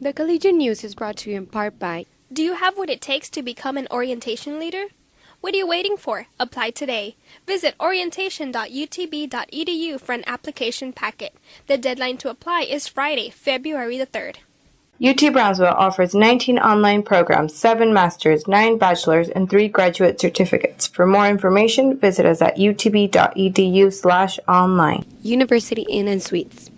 The Collegian News is brought to you in part by... Do you have what it takes to become an orientation leader? What are you waiting for? Apply today. Visit orientation.utb.edu for an application packet. The deadline to apply is Friday, February the 3rd. UT Brownsville offers 19 online programs, 7 masters, 9 bachelors, and 3 graduate certificates. For more information, visit us at utb.edu/online. University Inn and Suites.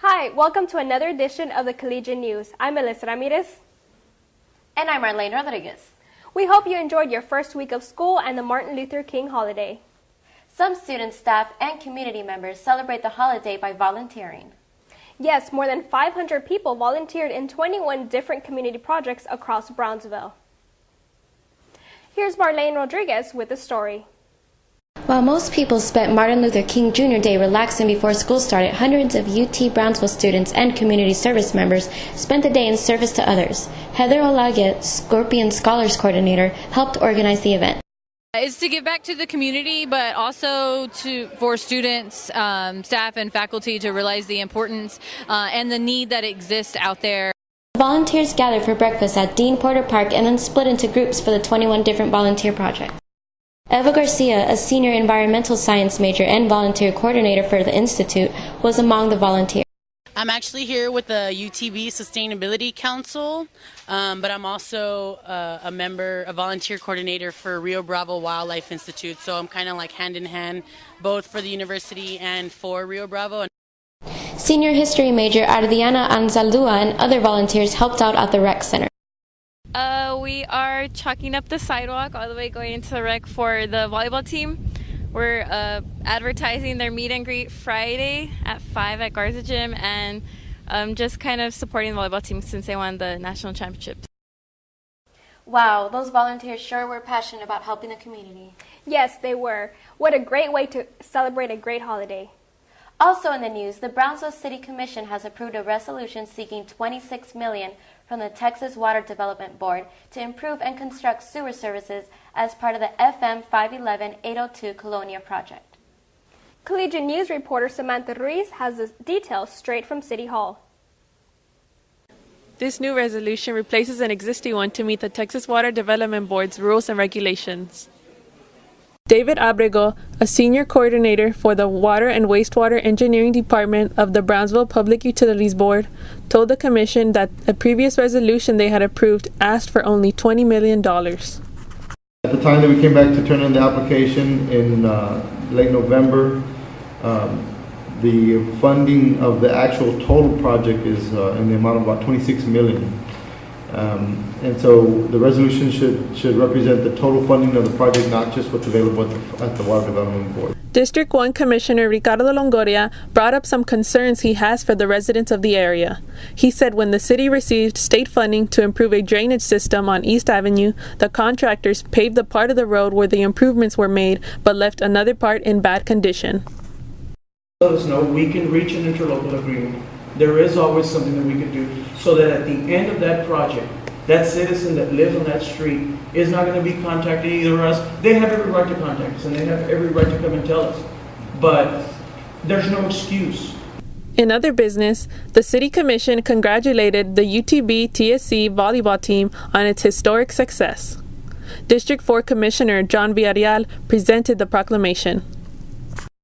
Hi, welcome to another edition of the Collegian News. I'm Melissa Ramirez. And I'm Marlene Rodriguez. We hope you enjoyed your first week of school and the Martin Luther King holiday. Some students, staff, and community members celebrate the holiday by volunteering. Yes, more than 500 people volunteered in 21 different community projects across Brownsville. Here's Marlene Rodriguez with the story. While most people spent Martin Luther King Jr. Day relaxing before school started, hundreds of UT Brownsville students and community service members spent the day in service to others. Heather Olague, Scorpion Scholars Coordinator, helped organize the event. It's to give back to the community, but also for students, staff, and faculty to realize the importance and the need that exists out there. Volunteers gathered for breakfast at Dean Porter Park and then split into groups for the 21 different volunteer projects. Eva Garcia, a senior environmental science major and volunteer coordinator for the Institute, was among the volunteers. I'm actually here with the UTB Sustainability Council, but I'm also a volunteer coordinator for Rio Bravo Wildlife Institute, so I'm kind of like hand in hand, both for the university and for Rio Bravo. Senior history major Ardiana Anzaldua and other volunteers helped out at the rec center. We are chalking up the sidewalk all the way going into the rec for the volleyball team. We're advertising their meet and greet Friday at 5 at Garza Gym, and just kind of supporting the volleyball team since they won the national championship. Wow, those volunteers sure were passionate about helping the community. Yes, they were. What a great way to celebrate a great holiday. Also in the news, the Brownsville City Commission has approved a resolution seeking $26 million from the Texas Water Development Board to improve and construct sewer services as part of the FM 511-802 Colonia project. Collegian News reporter Samantha Ruiz has the details straight from City Hall. This new resolution replaces an existing one to meet the Texas Water Development Board's rules and regulations. David Abrego, a senior coordinator for the Water and Wastewater Engineering Department of the Brownsville Public Utilities Board, told the Commission that a previous resolution they had approved asked for only $20 million. At the time that we came back to turn in the application in late November, the funding of the actual total project is in the amount of about $26 million. And so the resolution should represent the total funding of the project, not just what's available at the Water Development Board. District 1 Commissioner Ricardo Longoria brought up some concerns he has for the residents of the area. He said when the city received state funding to improve a drainage system on East Avenue, the contractors paved the part of the road where the improvements were made, but left another part in bad condition. Let us know we can reach an interlocal agreement. There is always something that we can do so that at the end of that project, that citizen that lives on that street is not going to be contacting either us. They have every right to contact us and they have every right to come and tell us. But there's no excuse. In other business, the City Commission congratulated the UTB TSC volleyball team on its historic success. District 4 Commissioner John Villarreal presented the proclamation.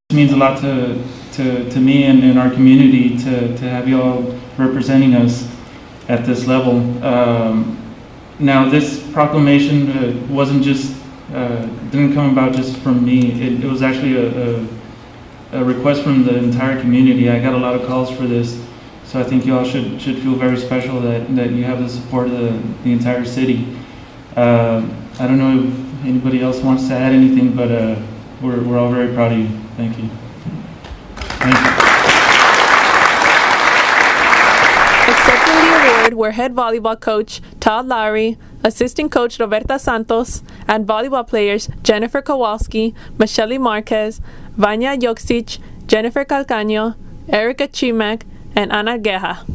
It means a lot to me and our community to have you all representing us at this level. Now, this proclamation wasn't just didn't come about just from me. It was actually a request from the entire community. I got a lot of calls for this, so I think you all should feel very special that you have the support of the entire city. I don't know if anybody else wants to add anything, but we're all very proud of you. Thank you. Thank you. Accepting the award were head volleyball coach Todd Lowry, assistant coach Roberta Santos, and volleyball players Jennifer Kowalski, Michelle Marquez, Vanya Joksic, Jennifer Calcaño, Erica Chimek, and Ana Guerra.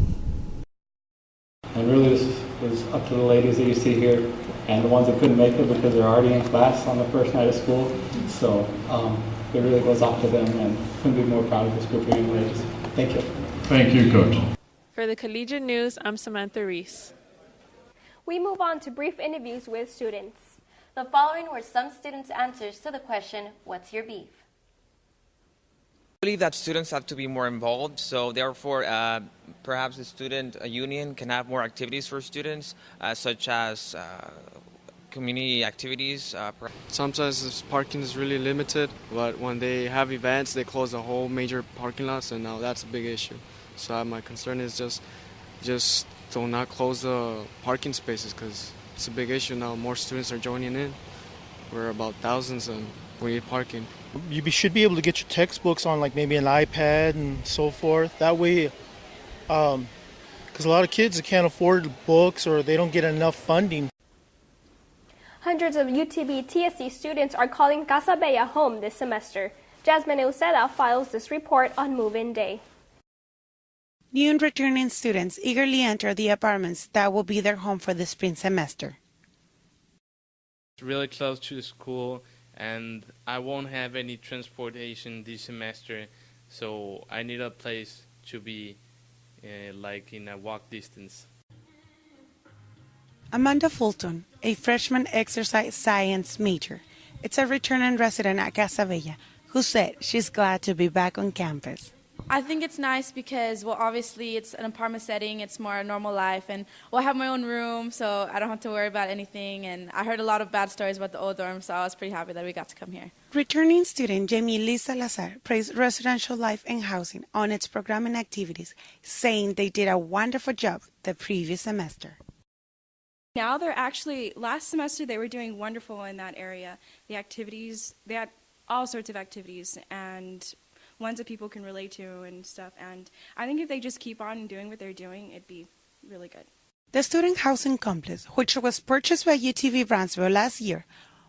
And really this was up to the ladies that you see here and the ones that couldn't make it because they're already in class on the first night of school. So it really goes off to them, and couldn't be more proud of this group of young ladies. Thank you. Thank you, Coach. For the Collegian News, I'm Samantha Reese. We move on to brief interviews with students. The following were some students' answers to the question, what's your beef? I believe that students have to be more involved, so therefore perhaps the student union can have more activities for students, such as community activities. Sometimes this parking is really limited, but when they have events, they close the whole major parking lot, so now that's a big issue. So my concern is just do not close the parking spaces, because it's a big issue now. More students are joining in. We're about thousands and we need parking. You should be able to get your textbooks on like maybe an iPad and so forth. That way, because a lot of kids can't afford books or they don't get enough funding. Hundreds of UTB TSC students are calling Casa Bella home this semester. Jasmine Euseda files this report on move-in day. New and returning students eagerly enter the apartments that will be their home for the spring semester. It's really close to the school, and I won't have any transportation this semester, so I need a place to be like in a walk distance. Amanda Fulton, a freshman exercise science major, it's a returning resident at Casa Bella, who said she's glad to be back on campus. I think it's nice because, well, obviously it's an apartment setting, it's more a normal life, and I have my own room, so I don't have to worry about anything, and I heard a lot of bad stories about the old dorm, so I was pretty happy that we got to come here. Returning student Jamie Lee Salazar praised residential life and housing on its programming activities, saying they did a wonderful job the previous semester. Now they're actually, last semester they were doing wonderful in that area. The activities, they had all sorts of activities, and ones that people can relate to and stuff, and I think if they just keep on doing what they're doing, it'd be really good. The student housing complex, which was purchased by UTB Brownsville last year,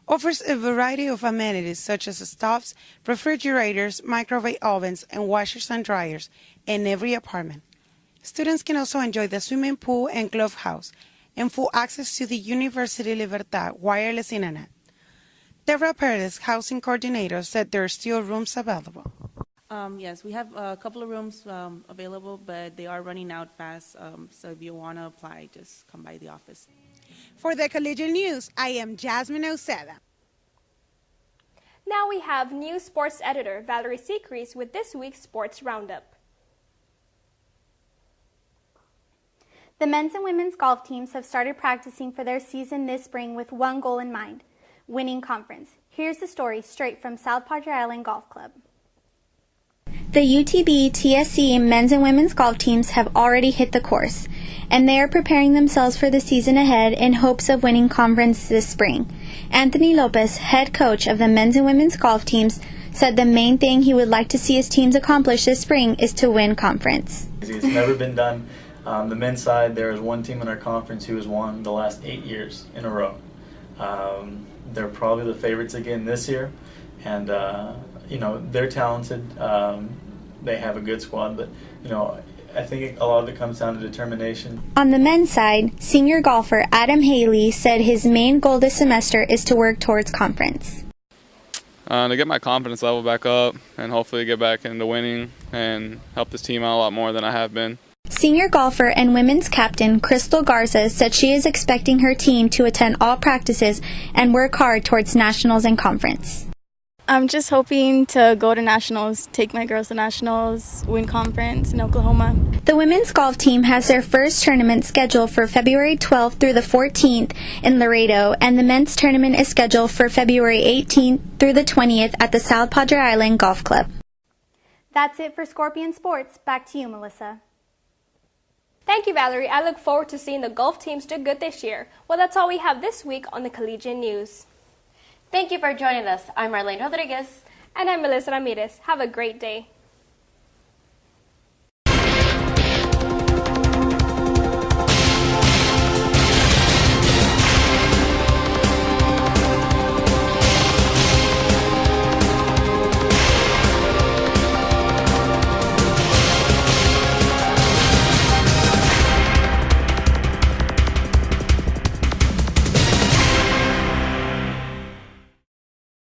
offers a variety of amenities such as stoves, refrigerators, microwave ovens, and washers and dryers in every apartment. Students can also enjoy the swimming pool and glove house and full access to the University Libertad wireless internet. Deborah Perez, housing coordinator, said there are still rooms available. Yes, we have a couple of rooms available, but they are running out fast. So if you want to apply, just come by the office. For the Collegian News, I am Jasmine Euseda. Now we have news sports editor Valerie Secres with this week's sports roundup. The men's and women's golf teams have started practicing for their season this spring with one goal in mind: winning conference. Here's the story straight from South Padre Island Golf Club. The UTB TSC men's and women's golf teams have already hit the course, and they are preparing themselves for the season ahead in hopes of winning conference this spring. Anthony Lopez, head coach of the men's and women's golf teams, said the main thing he would like to see his teams accomplish this spring is to win conference. It's never been done. The men's side, there is one team in our conference who has won the last 8 years in a row. They're probably the favorites again this year, and they're talented. They have a good squad, but I think a lot of it comes down to determination. On the men's side, senior golfer Adam Haley said his main goal this semester is to work towards conference. To get my confidence level back up and hopefully get back into winning and help this team out a lot more than I have been. Senior golfer and women's captain Crystal Garza said she is expecting her team to attend all practices and work hard towards nationals and conference. I'm just hoping to go to nationals, take my girls to nationals, win conference in Oklahoma. The women's golf team has their first tournament scheduled for February 12th through the 14th in Laredo, and the men's tournament is scheduled for February 18th through the 20th at the South Padre Island Golf Club. That's it for Scorpion Sports. Back to you, Melissa. Thank you, Valerie. I look forward to seeing the golf teams do good this year. Well, that's all we have this week on the Collegian News. Thank you for joining us. I'm Marlene Rodriguez. And I'm Melissa Ramirez. Have a great day.